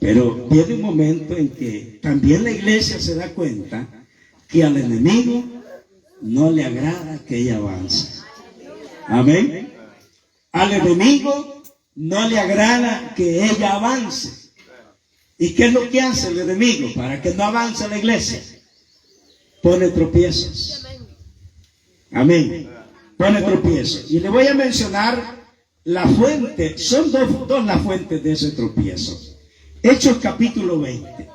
Pero viene un momento en que también la iglesia se da cuenta que al enemigo no le agrada que ella avance. Amén. Al enemigo no le agrada que ella avance. ¿Y qué es lo que hace el enemigo para que no avance la iglesia? Pone tropiezos. Amén. Pone tropiezos. Y le voy a mencionar la fuente. Son dos las fuentes de ese tropiezo. Hechos capítulo 20.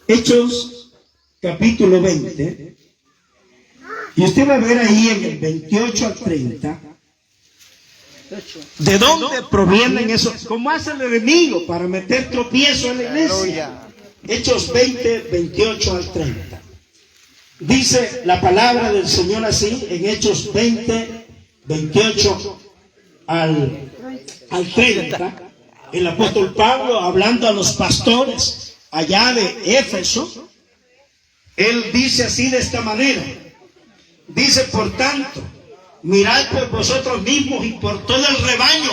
Hechos capítulo 20. Y usted va a ver ahí en el 28 al 30. ¿De dónde provienen esos? ¿Cómo hace el enemigo para meter tropiezo en la iglesia? Hechos 20, 28 al 30. Dice la palabra del Señor así, en Hechos 20, 28 al 30. El apóstol Pablo, hablando a los pastores allá de Éfeso, él dice así de esta manera. Dice, por tanto, mirad por vosotros mismos y por todo el rebaño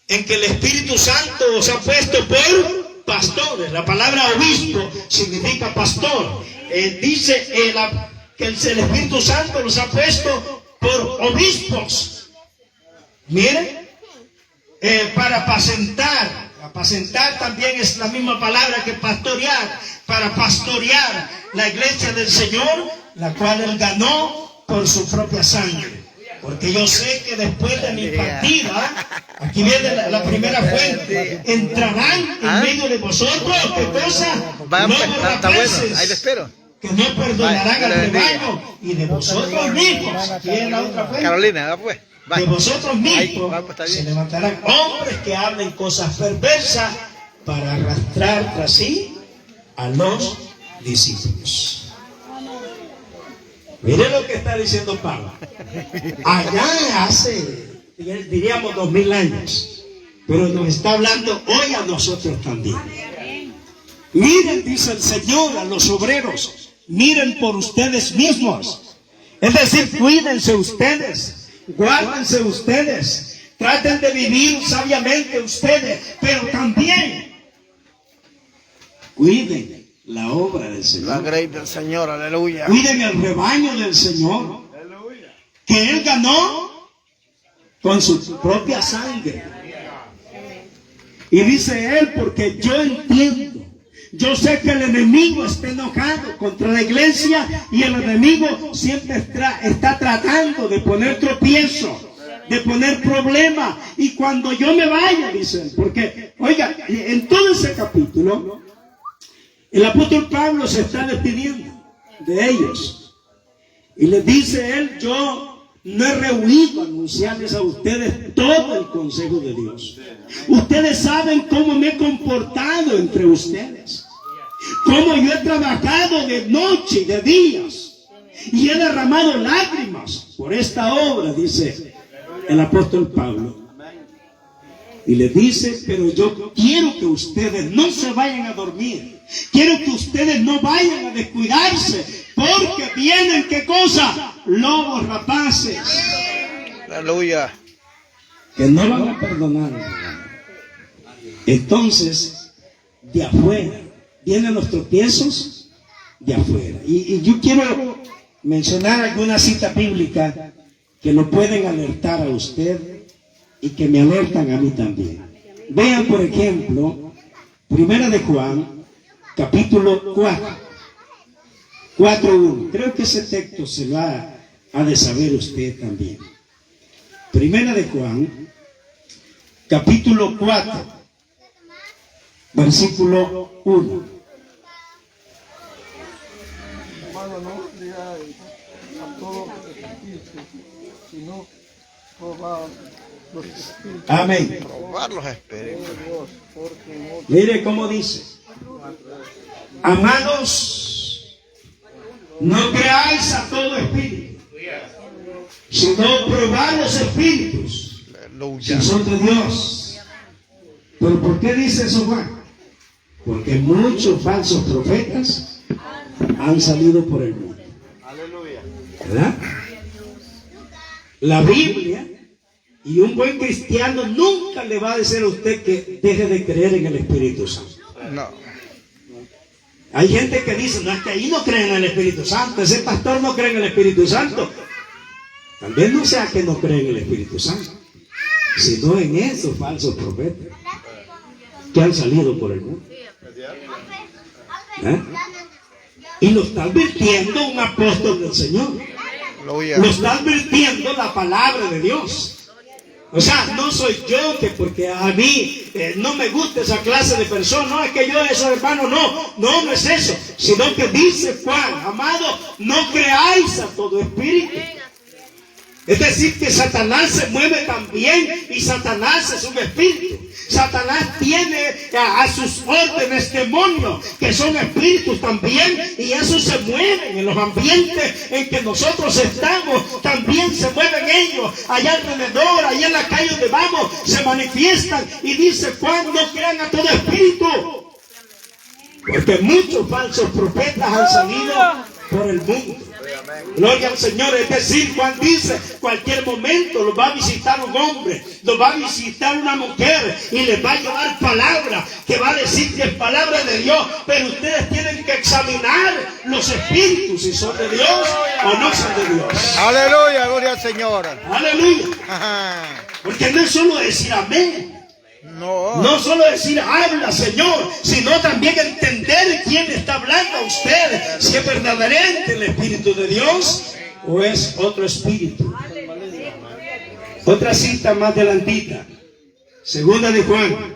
en que el Espíritu Santo os ha puesto por pastores. La palabra obispo significa pastor. Dice que el Espíritu Santo los ha puesto por obispos. Miren, para apacentar. Apacentar también es la misma palabra que pastorear. Para pastorear la iglesia del Señor, la cual Él ganó por su propia sangre. Porque yo sé que después de mi partida, aquí viene la primera fuente, entrarán en medio de vosotros, ¿qué cosa? Nuevos rapaces, ahí te espero. Que no perdonarán al rebaño, y de vosotros mismos, aquí es la otra fuente. Carolina, pues. De vosotros mismos se levantarán hombres que hablen cosas perversas para arrastrar tras sí a los discípulos. Mire lo que está diciendo Pablo. Allá hace, diríamos, 2000 años. Pero nos está hablando hoy a nosotros también. Miren, dice el Señor a los obreros, miren por ustedes mismos. Es decir, cuídense ustedes, guárdense ustedes, traten de vivir sabiamente ustedes, pero también cuiden la obra del Señor. La gracia del Señor, aleluya. Cuiden el rebaño del Señor, que Él ganó con su propia sangre. Y dice Él, porque yo entiendo, yo sé que el enemigo está enojado contra la iglesia y el enemigo siempre está tratando de poner tropiezo, de poner problema. Y cuando yo me vaya, dice Él, porque, oiga, en todo ese capítulo, el apóstol Pablo se está despidiendo de ellos. Y les dice Él, yo no he rehuido anunciarles a ustedes todo el consejo de Dios. Ustedes saben cómo me he comportado entre ustedes, cómo yo he trabajado de noche y de días, y he derramado lágrimas por esta obra, dice el apóstol Pablo. Y les dice, pero yo quiero que ustedes no se vayan a dormir. Quiero que ustedes no vayan a descuidarse, porque vienen, ¿qué cosa? Lobos rapaces. Aleluya. Que no van a perdonar. Entonces, de afuera, vienen los tropiezos de afuera. Y yo quiero mencionar alguna cita bíblica que lo pueden alertar a usted y que me alertan a mí también. Vean, por ejemplo, Primera de Juan, capítulo 4:1. Creo que ese texto se va a de saber usted también. Primera de Juan, capítulo 4, versículo 1. Hermano, no diga a todos los espíritus, sino probar los espíritus. Amén. Probar los espíritus. Mire cómo dice: amados, no creáis a todo espíritu, sino probad los espíritus, si son de Dios. ¿Pero por qué dice eso Juan? Porque muchos falsos profetas han salido por el mundo. ¿Verdad? La Biblia Y un buen cristiano nunca le va a decir a usted que deje de creer en el Espíritu Santo. No. Hay gente que dice, no, es que ahí no creen en el Espíritu Santo, ese pastor no cree en el Espíritu Santo. También no sea que no creen en el Espíritu Santo, sino en esos falsos profetas que han salido por el mundo. Y lo está advirtiendo un apóstol del Señor. Lo está advirtiendo la palabra de Dios. O sea, no soy yo que porque a mí no me gusta esa clase de personas, no es que yo esos hermanos, no es eso, sino que dice Juan, amado, no creáis a todo espíritu. Es decir, que Satanás se mueve también y Satanás es un espíritu. Satanás tiene a sus órdenes demonios, que son espíritus también, y esos se mueven en los ambientes en que nosotros estamos, también se mueven ellos, allá alrededor, allá en la calle donde vamos, se manifiestan, y dice Juan, no crean a todo espíritu, porque muchos falsos profetas han salido por el mundo. Gloria al Señor. Es decir, Juan dice, cualquier momento lo va a visitar un hombre, lo va a visitar una mujer y les va a llevar palabra que va a decir que es palabra de Dios, pero ustedes tienen que examinar los espíritus si son de Dios o no son de Dios. Aleluya, gloria al Señor. Aleluya. Ajá. Porque no es solo decir amén. No solo decir habla Señor, sino también entender quién está hablando a usted, si es verdaderamente el Espíritu de Dios o es otro espíritu. Otra cita más adelantita, segunda de Juan.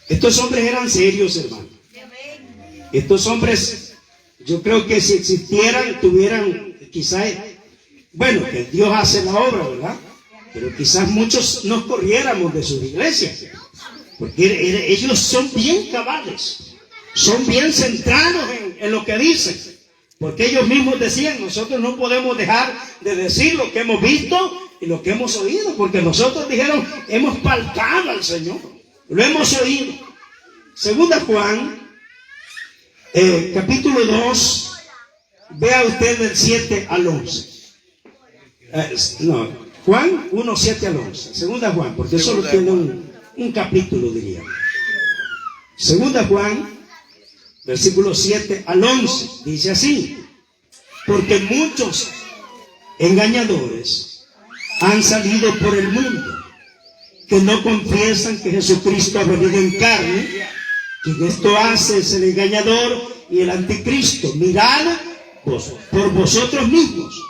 Estos hombres eran serios, hermano. Estos hombres, yo creo que si existieran, tuvieran quizás, bueno, que Dios hace la obra, ¿verdad? Pero quizás muchos nos corriéramos de sus iglesias, porque ellos son bien cabales, son bien centrados en lo que dicen, porque ellos mismos decían, nosotros no podemos dejar de decir lo que hemos visto y lo que hemos oído, porque nosotros dijeron, hemos palpado al Señor, lo hemos oído. Segunda Juan, capítulo 2, vea usted del 7 al 11. Juan 1, 7 al 11. Segunda Juan, porque solo tiene un capítulo, diría. Segunda Juan, versículo 7 al 11, dice así: porque muchos engañadores han salido por el mundo, que no confiesan que Jesucristo ha venido en carne. Quien esto hace es el engañador y el anticristo. Mirad por vosotros mismos,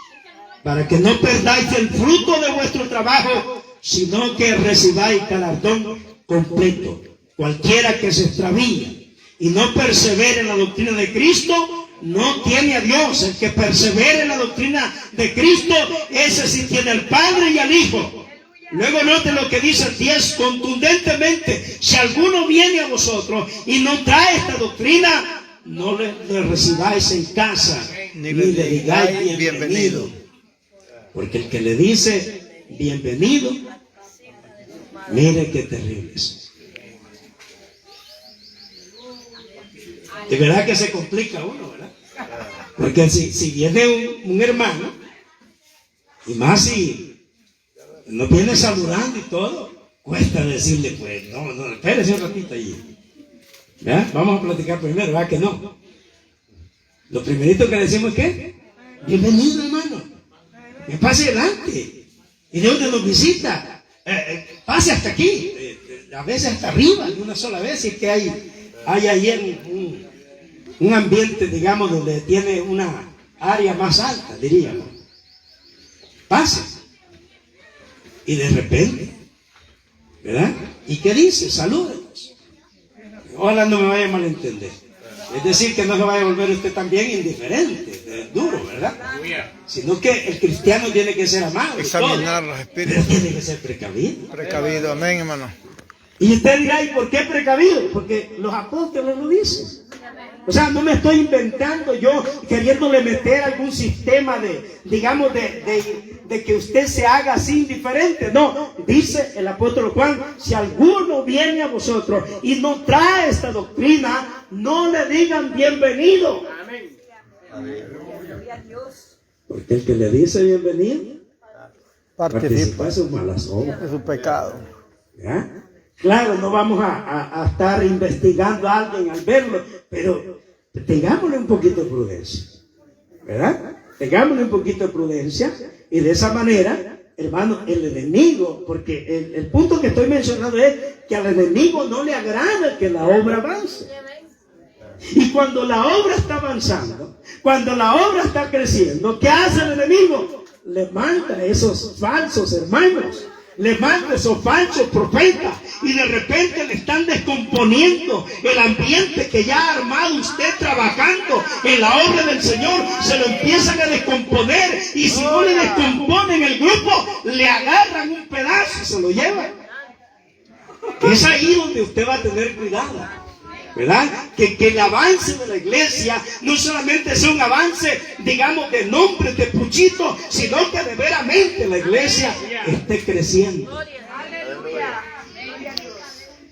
para que no perdáis el fruto de vuestro trabajo, sino que recibáis galardón completo. Cualquiera que se extravíe y no persevere en la doctrina de Cristo, no tiene a Dios. El que persevere en la doctrina de Cristo, ese sí tiene al Padre y al Hijo. Luego note lo que dice el 10 contundentemente: si alguno viene a vosotros y no trae esta doctrina, no le recibáis en casa, ni le digáis bienvenido. Porque el que le dice bienvenido, mire qué terrible es. De verdad que se complica uno, ¿verdad? Porque si viene un hermano, y más si nos viene saludando y todo, cuesta decirle, pues, no, espérese un ratito allí. ¿Ya? Vamos a platicar primero, ¿verdad que no? Lo primerito que decimos es ¿qué? Bienvenido, hermano. Que pase adelante. Y de donde nos visita, pase hasta aquí. A veces hasta arriba, de una sola vez, si es que hay ahí un ambiente, digamos, donde tiene una área más alta, diríamos. Pase. Y de repente, ¿verdad? ¿Y qué dice? Salúdenos. Ojalá no me vaya a malentender. Es decir, que no se vaya a volver usted también indiferente, duro, ¿verdad? Sino que el cristiano tiene que ser amado. Examinar los espíritus. Pero tiene que ser precavido. Precavido, amén, hermano. Y usted dirá, ¿y por qué precavido? Porque los apóstoles lo dicen. O sea, no me estoy inventando yo queriéndole meter algún sistema digamos, de que usted se haga así indiferente. No, dice el apóstol Juan: si alguno viene a vosotros y no trae esta doctrina, no le digan bienvenido. Amén. Porque el que le dice bienvenido, Participa de sus malas obras. de su pecado. ¿Ya? Claro, no vamos a estar investigando a alguien al verlo, pero tengámosle un poquito de prudencia, ¿verdad? Tengámosle un poquito de prudencia y de esa manera, hermano, el enemigo, porque el punto que estoy mencionando es que al enemigo no le agrada que la obra avance. Y cuando la obra está avanzando, cuando la obra está creciendo, ¿qué hace el enemigo? Le manda a esos falsos hermanos, le manda esos falsos profetas, y de repente le están descomponiendo el ambiente que ya ha armado usted trabajando en la obra del Señor. Se lo empiezan a descomponer, y si no le descomponen el grupo, le agarran un pedazo y se lo llevan. Es ahí donde usted va a tener cuidado, ¿verdad? Que el avance de la iglesia no solamente sea un avance, digamos, de nombre, de puchito, sino que de veramente la iglesia esté creciendo.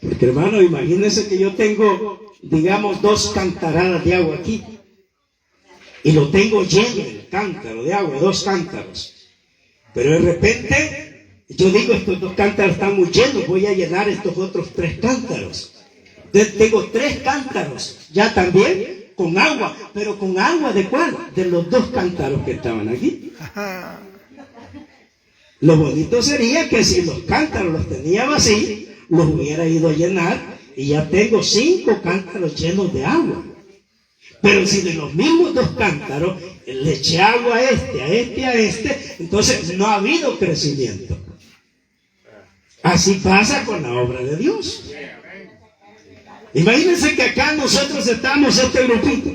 Porque, hermano, imagínense que yo tengo, digamos, 2 cantaradas de agua aquí, y lo tengo lleno el cántaro de agua, 2 cántaros. Pero de repente yo digo, estos 2 cántaros están muy llenos, voy a llenar estos otros 3 cántaros. Tengo 3 cántaros ya también con agua, pero con agua ¿de cuál? De los 2 cántaros que estaban aquí. Lo bonito sería que si los cántaros los tenía vacíos, los hubiera ido a llenar, y ya tengo 5 cántaros llenos de agua. Pero si de los mismos 2 cántaros le eché agua a este, entonces no ha habido crecimiento. Así pasa con la obra de Dios. Imagínense que acá nosotros estamos, este grupito,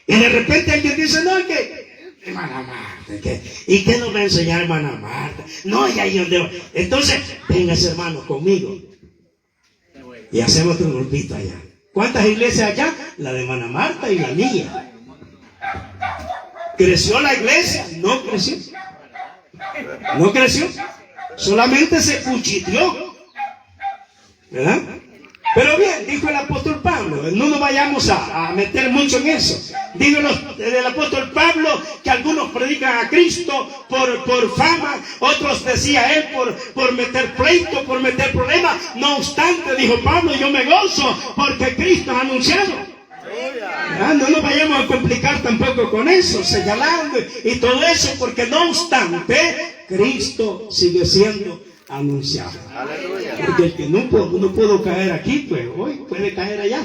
y de repente alguien dice, no, que hermana Marta, ¿y qué nos va a enseñar hermana Marta? No, ya yo no. Entonces, véngase hermano conmigo y hacemos un grupito allá. ¿Cuántas iglesias allá? La de hermana Marta y la mía. ¿Creció la iglesia? No creció. No creció. Solamente se cuchiteó, ¿verdad? Pero bien, dijo el apóstol Pablo, no nos vayamos a meter mucho en eso. Dijo el apóstol Pablo que algunos predican a Cristo por fama, otros decía él por meter pleito, por meter problemas. No obstante, dijo Pablo, yo me gozo porque Cristo ha anunciado. No nos vayamos a complicar tampoco con eso, señalando y todo eso, porque no obstante, Cristo sigue siendo anunciado. Porque el que no pudo caer aquí, pues hoy puede caer allá,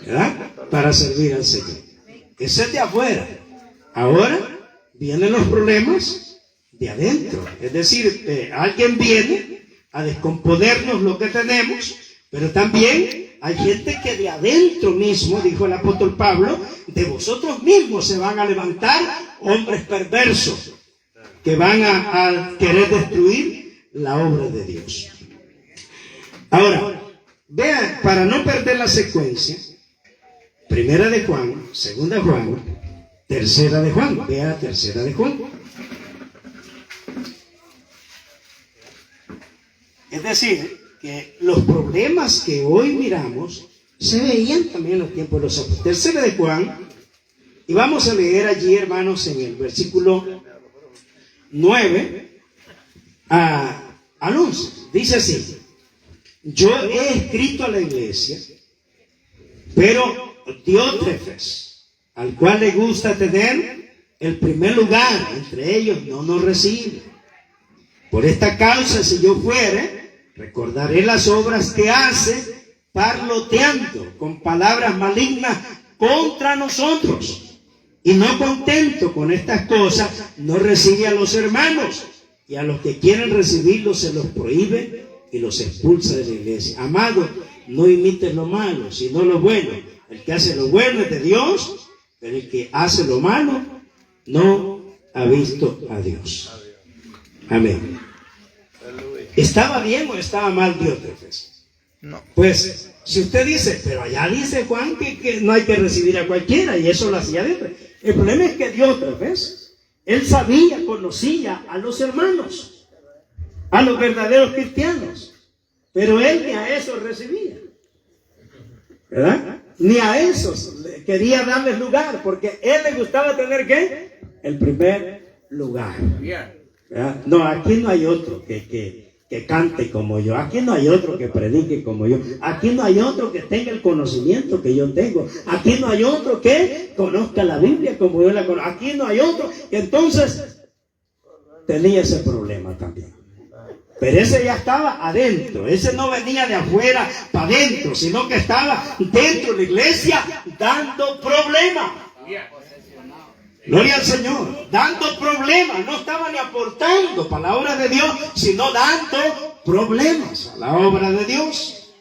¿verdad? Para servir al Señor. Ese es de afuera. Ahora vienen los problemas de adentro. Es decir, alguien viene a descomponernos lo que tenemos, pero también hay gente que de adentro mismo, dijo el apóstol Pablo, de vosotros mismos se van a levantar hombres perversos que van a querer destruir la obra de Dios. Ahora, vean, para no perder la secuencia, 1 de Juan, 2 de Juan, 3 de Juan, vea 3 de Juan. Es decir, que los problemas que hoy miramos se veían también en los tiempos de los apóstoles. 3 de Juan, y vamos a leer allí, hermanos, en el versículo 9 al 11. Dice así: yo he escrito a la iglesia, pero Diótrefes, al cual le gusta tener el primer lugar entre ellos, no nos recibe. Por esta causa, si yo fuere, recordaré las obras que hace, parloteando con palabras malignas contra nosotros. Y no contento con estas cosas, no recibe a los hermanos, y a los que quieren recibirlos se los prohíbe y los expulsa de la iglesia. Amado, no imites lo malo, sino lo bueno. El que hace lo bueno es de Dios, pero el que hace lo malo no ha visto a Dios. Amén. ¿Estaba bien o estaba mal Diótrefes? No. Pues, si usted dice, pero allá dice Juan que no hay que recibir a cualquiera, y eso lo hacía Diótrefes. El problema es que Diótrefes, él sabía, conocía a los hermanos, a los verdaderos cristianos, pero él ni a esos recibía, ¿verdad? Ni a esos quería darles lugar, porque él le gustaba tener ¿qué? El primer lugar. ¿verdad? No, aquí no hay otro que cante como yo. Aquí no hay otro que predique como yo. Aquí no hay otro que tenga el conocimiento que yo tengo. Aquí no hay otro que conozca la Biblia como yo la conozco. Aquí no hay otro. Y entonces tenía ese problema también. Pero ese ya estaba adentro. Ese no venía de afuera para adentro, sino que estaba dentro de la iglesia dando problemas. Gloria al Señor, dando problemas. No estaba ni aportando para la obra de Dios, sino dando problemas a la obra de Dios.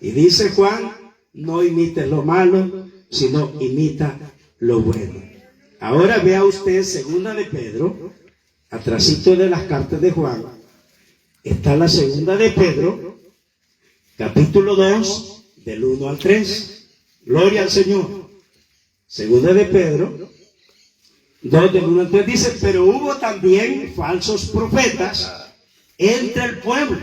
Y dice Juan, no imites lo malo, sino imita lo bueno. Ahora vea usted segunda de Pedro, atrásito de las cartas de Juan, está la segunda de Pedro, capítulo 2, del 1 al 3. Gloria al Señor. Segunda de Pedro 2 del 1 al 3 dice, pero hubo también falsos profetas entre el pueblo,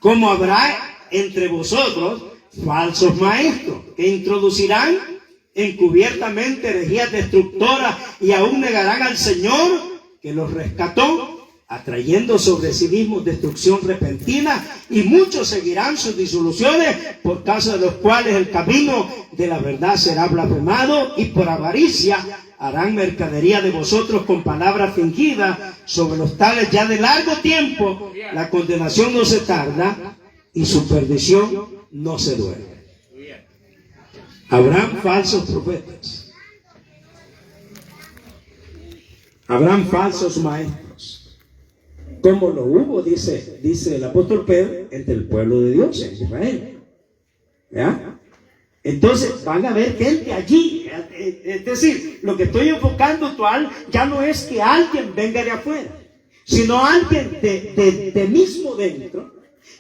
como habrá entre vosotros falsos maestros, que introducirán encubiertamente herejías destructoras y aún negarán al Señor que los rescató, atrayendo sobre sí mismos destrucción repentina, y muchos seguirán sus disoluciones, por causa de los cuales el camino de la verdad será blasfemado, y por avaricia harán mercadería de vosotros con palabras fingidas. Sobre los tales ya de largo tiempo la condenación no se tarda y su perdición no se duerme. Habrán falsos profetas, habrán falsos maestros, como lo hubo, dice el apóstol Pedro, entre el pueblo de Dios en Israel. ¿Ya? Entonces van a haber gente allí. Es decir, lo que estoy enfocando actual ya no es que alguien venga de afuera, sino alguien de mismo dentro,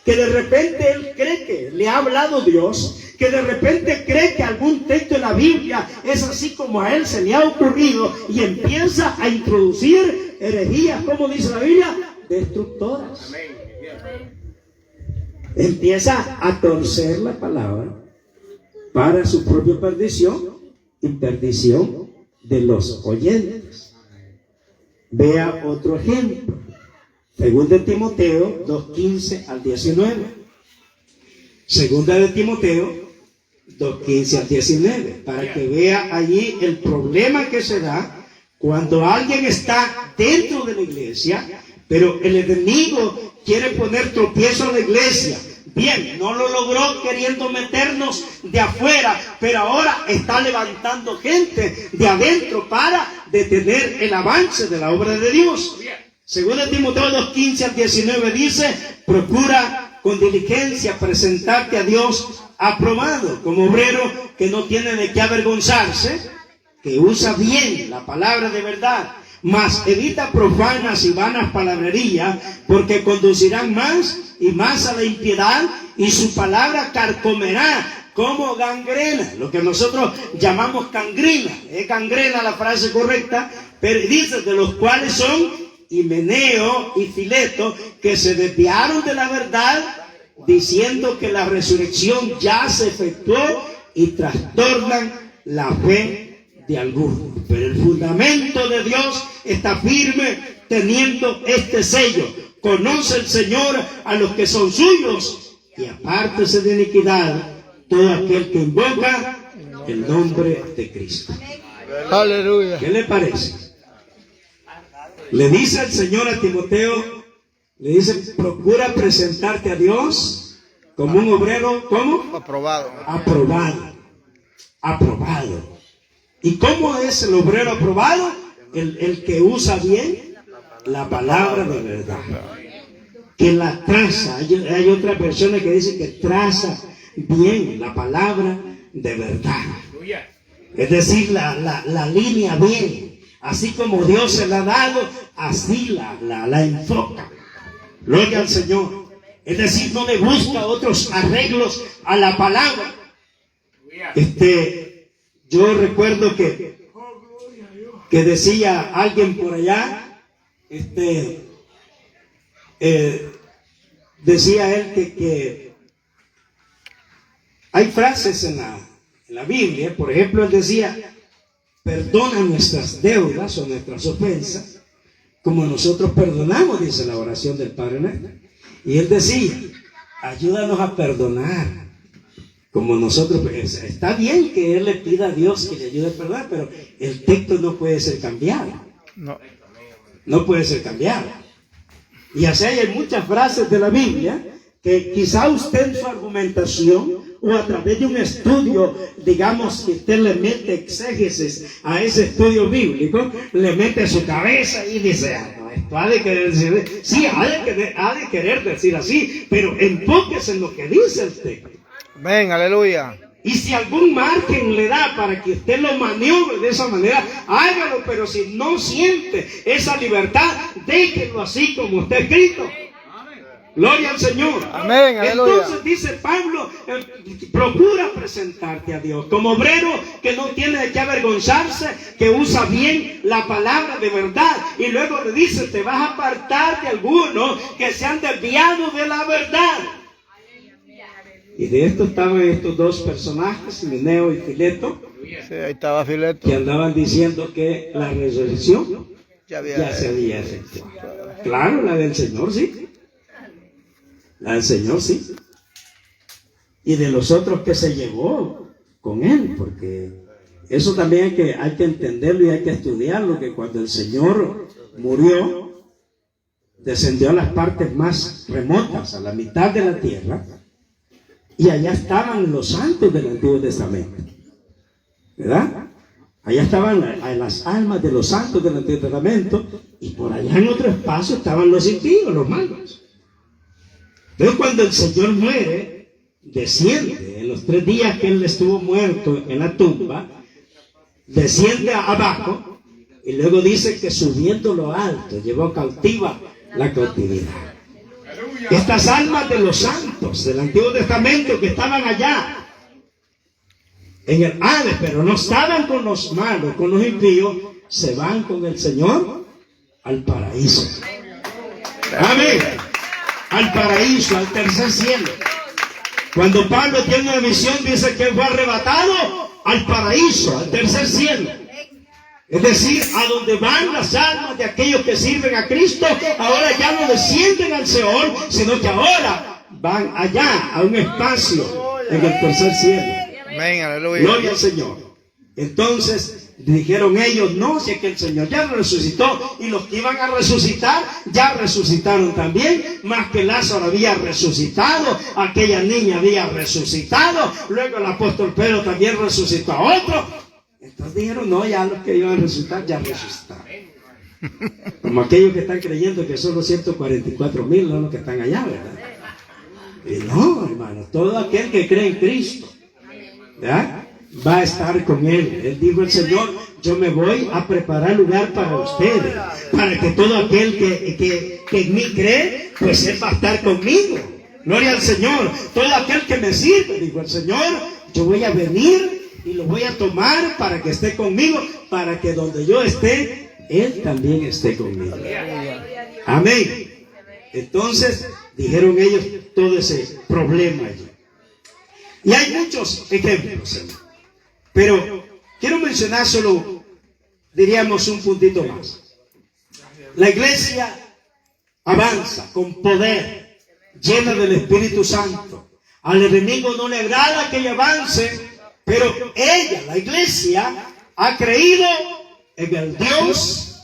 que de repente él cree que le ha hablado Dios, que de repente cree que algún texto de la Biblia es así como a él se le ha ocurrido, y empieza a introducir herejías, como dice la Biblia, destructoras. Empieza a torcer la palabra para su propia perdición y perdición de los oyentes. Vea otro ejemplo. Segunda de Timoteo 2:15 al 19. Segunda de Timoteo 2:15 al 19. Para que vea allí el problema que se da cuando alguien está dentro de la iglesia, pero el enemigo quiere poner tropiezo a la iglesia. Bien, no lo logró queriendo meternos de afuera, pero ahora está levantando gente de adentro para detener el avance de la obra de Dios. Según Timoteo 2:15 al 19 dice, procura con diligencia presentarte a Dios aprobado, como obrero que no tiene de qué avergonzarse, que usa bien la palabra de verdad, mas evita profanas y vanas palabrerías, porque conducirán más y más a la impiedad, y su palabra carcomerá como gangrena, lo que nosotros llamamos gangrena. Es gangrena la frase correcta, pero dice, de los cuales son Himeneo y Fileto, que se desviaron de la verdad, diciendo que la resurrección ya se efectuó, y trastornan la fe de algunos. Pero el fundamento de Dios está firme, teniendo este sello: conoce el Señor a los que son suyos, y apártese de iniquidad todo aquel que invoca el nombre de Cristo. Aleluya. ¿Qué le parece? Le dice el Señor a Timoteo, le dice, procura presentarte a Dios como un obrero, ¿cómo? Aprobado. Aprobado. Aprobado. ¿Y cómo es el obrero aprobado? El que usa bien la palabra de verdad, que la traza. Hay otras versiones que dicen que traza bien la palabra de verdad, es decir, la línea bien, así como Dios se la ha dado, así la enfoca. Gloria al Señor. Es decir, no le busca otros arreglos a la palabra. Yo recuerdo que decía alguien por allá, decía él que hay frases en la Biblia. Por ejemplo, él decía, perdona nuestras deudas o nuestras ofensas, como nosotros perdonamos, dice la oración del Padre Nuestro. Y él decía, ayúdanos a perdonar, como nosotros. Está bien que él le pida a Dios que le ayude a perdonar, pero el texto no puede ser cambiado. No puede ser cambiado. Y así hay muchas frases de la Biblia que quizá usted en su argumentación o a través de un estudio, digamos que usted le mete exégesis a ese estudio bíblico, le mete su cabeza y dice, no, esto ha de querer decir, sí, ha de querer decir así, pero enfóquese en lo que dice el texto. Amén, aleluya. Y si algún margen le da para que usted lo maniobre de esa manera, hágalo, pero si no siente esa libertad, déjelo así como está escrito. Gloria al Señor. Amén, aleluya. Entonces dice Pablo, procura presentarte a Dios como obrero que no tiene de qué avergonzarse, que usa bien la palabra de verdad. Y luego le dice, te vas a apartar de algunos que se han desviado de la verdad. Y de esto estaban estos dos personajes, Himeneo y Fileto, Sí, ahí estaba Fileto. que andaban diciendo que la resurrección Ya se había efectuado. Claro, la del Señor sí. La del Señor sí. Y de los otros que se llevó con él, porque eso también hay que entenderlo y hay que estudiarlo, que cuando el Señor murió, descendió a las partes más remotas, a la mitad de la tierra, y allá estaban los santos del Antiguo Testamento, ¿verdad? Allá estaban las almas de los santos del Antiguo Testamento, y por allá en otro espacio estaban los impíos, los malos. Entonces cuando el Señor muere, desciende, en los 3 días que Él estuvo muerto en la tumba, desciende abajo, y luego dice que subiendo lo alto, llevó cautiva la cautividad. Estas almas de los santos del Antiguo Testamento que estaban allá en el Hades, pero no estaban con los malos, con los impíos, se van con el Señor al paraíso. Amén. Al paraíso, al tercer cielo. Cuando Pablo tiene una visión, dice que fue arrebatado al paraíso, al tercer cielo. Es decir, a donde van las almas de aquellos que sirven a Cristo, ahora ya no descienden al Seol, sino que ahora van allá, a un espacio en el tercer cielo. Amén, aleluya. Gloria al Señor. Entonces dijeron ellos, no, si es que el Señor ya resucitó, y los que iban a resucitar ya resucitaron también, más que Lázaro había resucitado, aquella niña había resucitado, luego el apóstol Pedro también resucitó a otro. Entonces dijeron, no, ya los que iban a resucitar ya resucitaron. Como aquellos que están creyendo que son los 144,000, no los que están allá, ¿verdad? Y no, hermano, todo aquel que cree en Cristo, ¿verdad?, va a estar con Él. Él dijo el Señor, yo me voy a preparar lugar para ustedes, para que todo aquel que en mí cree, pues Él va a estar conmigo. Gloria al Señor. Todo aquel que me sirve, dijo el Señor, yo voy a venir y lo voy a tomar para que esté conmigo, para que donde yo esté, Él también esté conmigo. Amén. Entonces dijeron ellos todo ese problema allí. Y hay muchos ejemplos, hermano. Pero quiero mencionar solo, diríamos, un puntito más. La iglesia avanza con poder, llena del Espíritu Santo. Al enemigo no le agrada que ella avance, pero ella, la iglesia, ha creído en el Dios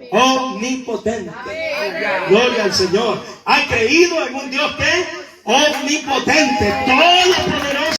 omnipotente. Gloria al Señor. Ha creído en un Dios que omnipotente, todopoderoso.